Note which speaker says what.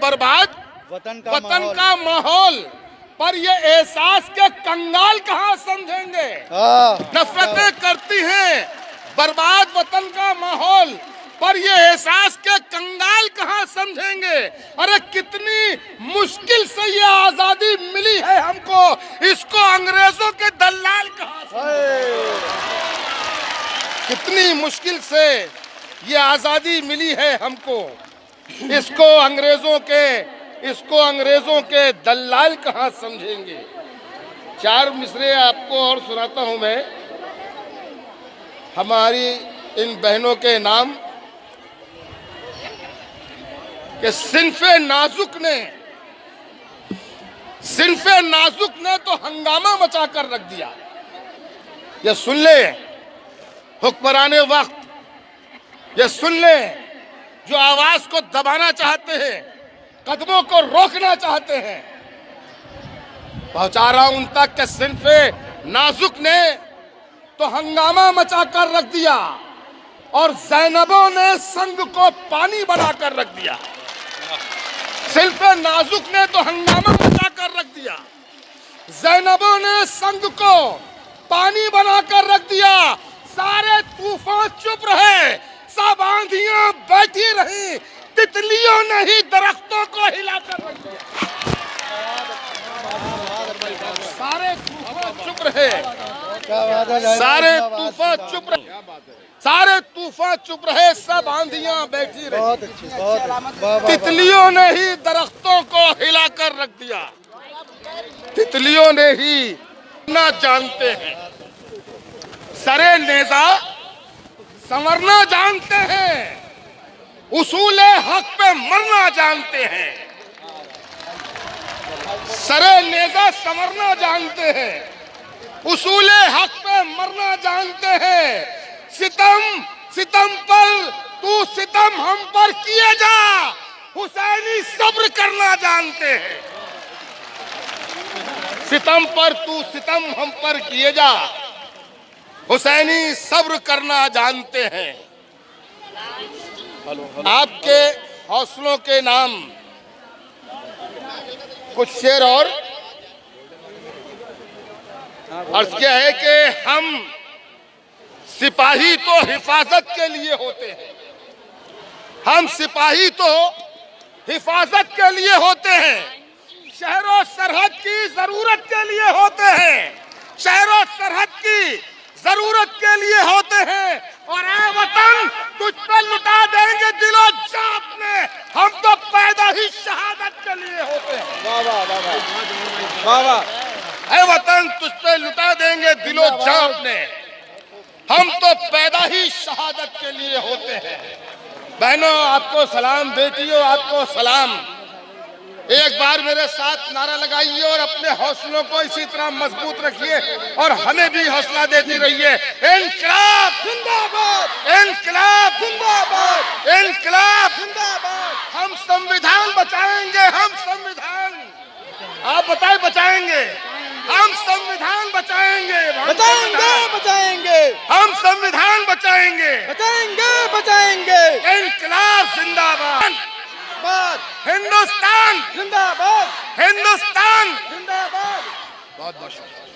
Speaker 1: बर्बाद वतन का माहौल पर ये एहसास के कंगाल कहाँ समझेंगे। नफरतें करती हैं बर्बाद वतन का माहौल पर ये एहसास के कंगाल कहाँ समझेंगे। अरे कितनी मुश्किल से ये आजादी मिली है हमको, इसको अंग्रेजों के दलाल कहाँ समझेंगे। कितनी मुश्किल से ये आजादी मिली है हमको, इसको अंग्रेजों के दलाल कहाँ समझेंगे। चार मिसरे आपको और सुनाता हूं मैं, हमारी इन बहनों के नाम कि सिन्फे नाजुक ने तो हंगामा मचा कर रख दिया। ये सुन ले हुक्मराने वक्त, ये सुन ले जो आवाज को दबाना चाहते हैं, कदमों को रोकना चाहते हैं। पहुंचा रहा हूं उन तक के सिन्फे नाजुक ने तो हंगामा मचा कर रख दिया और ज़ैनबों ने संग को पानी बनाकर रख दिया। सिन्फे नाजुक ने तो हंगामा मचा कर रख दिया, ज़ैनबों ने संग को पानी बनाकर रख दिया। सारे तूफान चुप रहे, सब आंधियां बैठी रही, तितलियों ने ही दरख्तों को हिलाकर रख दिया। सारे तूफान चुप रहे, सारे तूफान चुप रहे, सब आंधियां बैठी रही, तितलियों ने ही दरख्तों को हिलाकर रख दिया। तितलियों ने ही ना जानते हैं, सरे नेजा संवरना जानते हैं, उसूले हक पे मरना जानते हैं। सरे नेजा संवरना जानते हैं, उसूले हक पे मरना जानते हैं। सितम पर तू सितम हम पर किए जा, हुसैनी सब्र करना जानते हैं। सितम पर तू सितम हम पर किए जा, हुसैनी सब्र करना जानते हैं। आपके हौसलों के नाम कुछ शेर और अर्ज किया है कि हम सिपाही तो हिफाजत के लिए होते हैं, हम सिपाही तो हिफाजत के लिए होते हैं, शहरों सरहद की जरूरत के लिए होते हैं, शहरों सरहद की जरूरत के लिए होते हैं। और ऐ वतन तुझ पे लुटा देंगे दिलो जान अपने, हम तो पैदा ही शहादत के लिए होते हैं। वाह वाह वाह वाह वाह। ऐ वतन तुझ पे लुटा देंगे दिलो जान अपने, हम तो पैदा ही शहादत के लिए होते हैं। बहनों आपको सलाम, बेटियों आपको सलाम। एक बार मेरे साथ नारा लगाइए और अपने हौसलों को इसी तरह मजबूत रखिए और हमें भी हौसला देती रहिए। इनकलाब जिंदाबाद, इनकलाब जिंदाबाद, इनकलाब जिंदाबाद। हम संविधान बचाएंगे, हम संविधान, आप बताएं बचाएंगे, हम संविधान बचाएंगे, बचाएंगे, हम संविधान बचाएंगे, बचाएंगे। इनकलाब जिंदाबाद, हिंदुस्तान जिंदाबाद, हिंदुस्तान जिंदाबाद। बहुत बहुत शुक्रिया।